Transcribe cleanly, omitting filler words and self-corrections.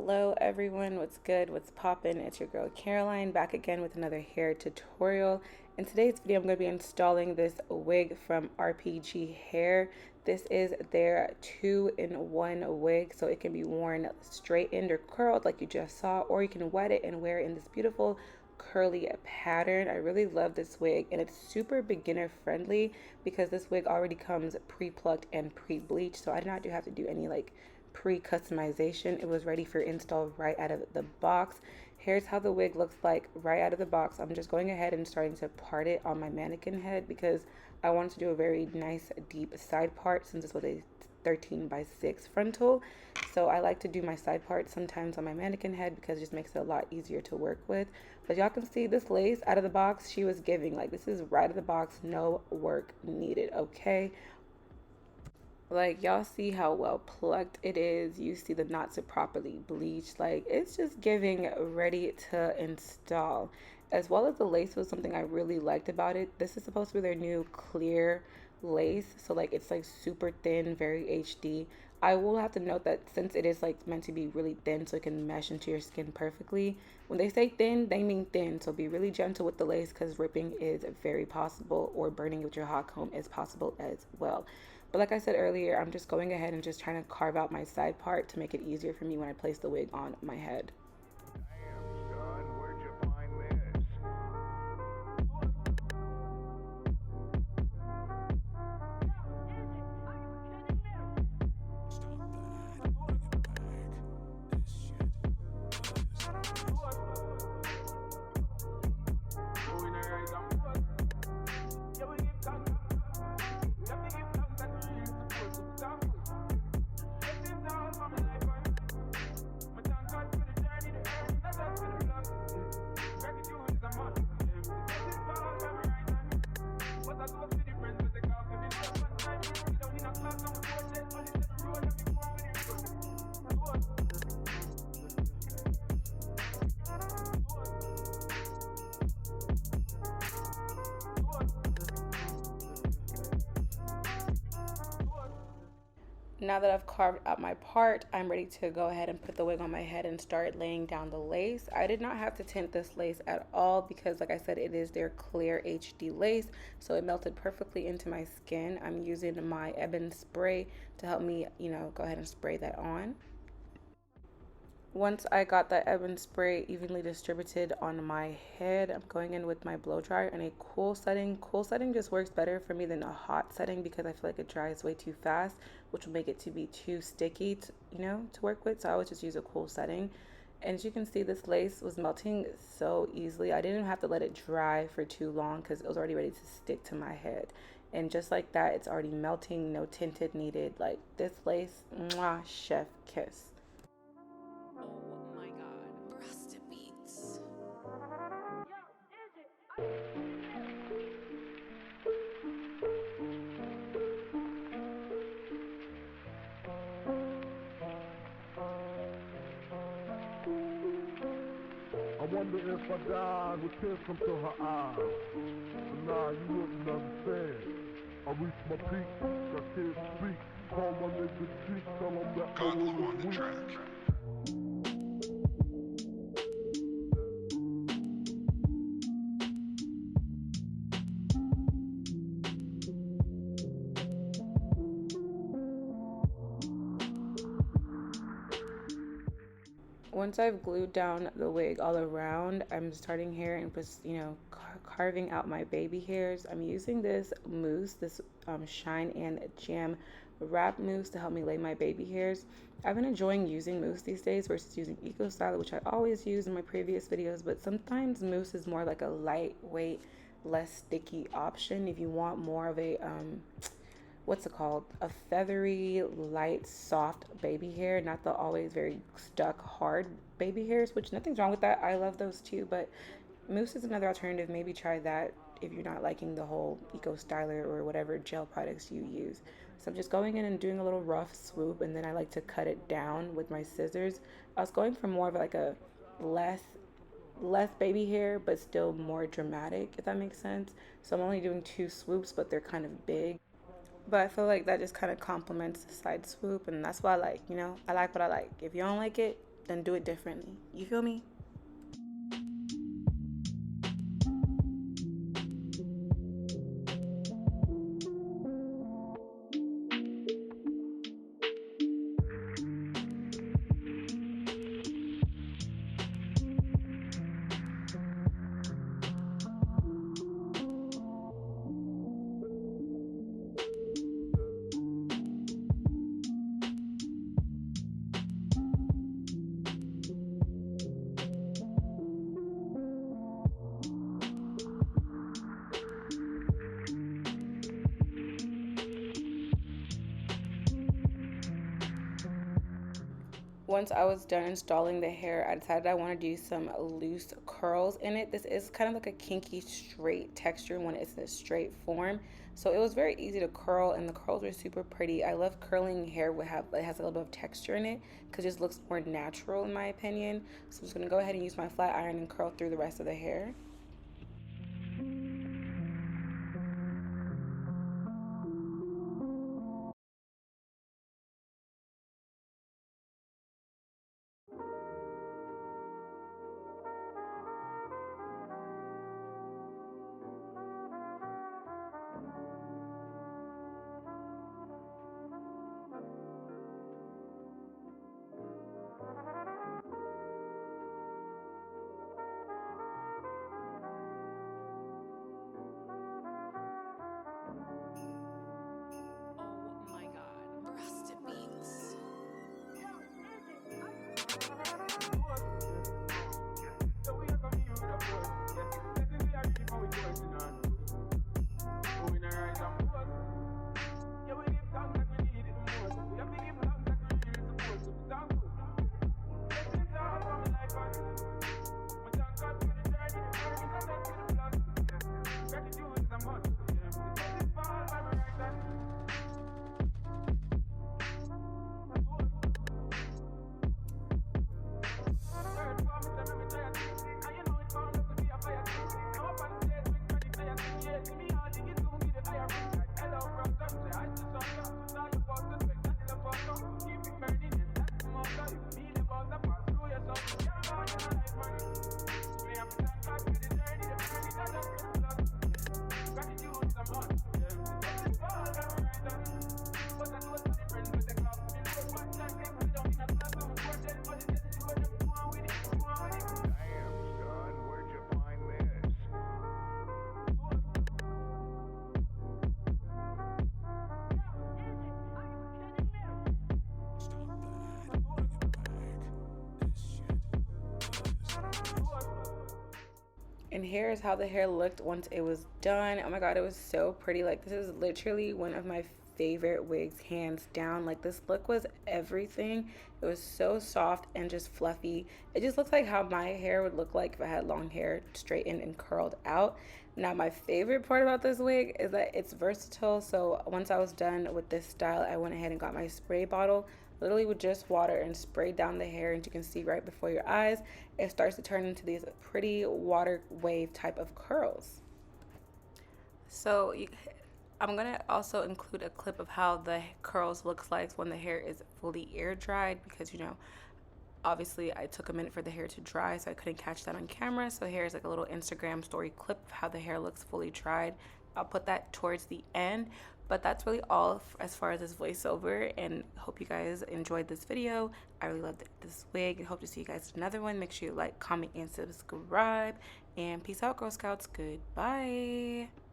Hello everyone, what's good, what's poppin'? It's your girl Caroline back again with another hair tutorial. In today's video I'm going to be installing this wig from RPG Hair. This is their 2-in-1 wig, so it can be worn straightened or curled like you just saw, or you can wet it and wear it in this beautiful curly pattern. I really love this wig, and it's super beginner friendly because this wig already comes pre-plucked and pre-bleached, so I do not have to do any like pre-customization. It was ready for install right out of the box. Here's how the wig looks like right out of the box. I'm just going ahead and starting to part it on my mannequin head because I wanted to do a very nice deep side part since this was a 13x6 frontal. So I like to do my side part sometimes on my mannequin head because it just makes it a lot easier to work with. But y'all can see this lace out of the box, she was giving. Like, this is right out of the box, no work needed, okay? Like, y'all see how well plucked it is. You see the knots are properly bleached. Like, it's just giving ready to install. As well as the lace was something I really liked about it. This is supposed to be their new clear lace, so like it's like super thin, very HD. I will have to note that since it is like meant to be really thin so it can mesh into your skin perfectly, when they say thin they mean thin, so be really gentle with the lace because ripping is very possible, or burning with your hot comb is possible as well. But like I said earlier, I'm just going ahead and just trying to carve out my side part to make it easier for me when I place the wig on my head. Now that I've carved out my part, I'm ready to go ahead and put the wig on my head and start laying down the lace. I did not have to tint this lace at all because, like I said, it is their clear HD lace, so it melted perfectly into my skin. I'm using my ebon spray to help me, go ahead and spray that on. Once I got that ebon spray evenly distributed on my head, I'm going in with my blow dryer in a cool setting. Cool setting just works better for me than a hot setting because I feel like it dries way too fast, which will make it to be too sticky to work with. So I always just use a cool setting. And as you can see, this lace was melting so easily. I didn't have to let it dry for too long because it was already ready to stick to my head. And just like that, it's already melting, no tinted needed. Like, this lace, mwah, chef kiss. I wonder if I died with tears come to her eyes. But nah, you wouldn't understand. I reached my peak, I can't speak. Call my nigga cheek, tell him that I was weak. Once I've glued down the wig all around, I'm starting here and just, carving out my baby hairs. I'm using this mousse, this Shine and Jam wrap mousse to help me lay my baby hairs. I've been enjoying using mousse these days versus using 𝐒𝐠, which I always use in my previous videos, but sometimes mousse is more like a lightweight, less sticky option if you want more of a what's it called, a feathery, light, soft baby hair, not the always very stuck hard baby hairs, which nothing's wrong with that. I love those too, but mousse is another alternative. Maybe try that if you're not liking the whole 𝐒𝐠 or whatever gel products you use. So I'm just going in and doing a little rough swoop, and then I like to cut it down with my scissors. I was going for more of like a less baby hair but still more dramatic, if that makes sense. So I'm only doing 2 swoops, but they're kind of big. But I feel like that just kind of complements the side swoop, and that's what I like, I like what I like. If you don't like it, then do it differently. You feel me? Once I was done installing the hair, I decided I want to do some loose curls in it. This is kind of like a kinky straight texture when it's in a straight form. So it was very easy to curl, and the curls were super pretty. I love curling hair it has a little bit of texture in it because it just looks more natural in my opinion. So I'm just going to go ahead and use my flat iron and curl through the rest of the hair. And here is how the hair looked once it was done. Oh my god, it was so pretty. Like, this is literally one of my favorite wigs, hands down. Like, this look was everything. It was so soft and just fluffy. It just looks like how my hair would look like if I had long hair straightened and curled out. Now, my favorite part about this wig is that it's versatile. So once I was done with this style, I went ahead and got my spray bottle, literally with just water, and sprayed down the hair. And you can see right before your eyes, it starts to turn into these pretty water wave type of curls. So I'm gonna also include a clip of how the curls looks like when the hair is fully air dried, because obviously I took a minute for the hair to dry, so I couldn't catch that on camera. So here's like a little Instagram story clip of how the hair looks fully dried. I'll put that towards the end. But that's really all as far as this voiceover, and hope you guys enjoyed this video. I really loved this wig and hope to see you guys in another one. Make sure you like, comment, and subscribe. And peace out, Girl Scouts. Goodbye.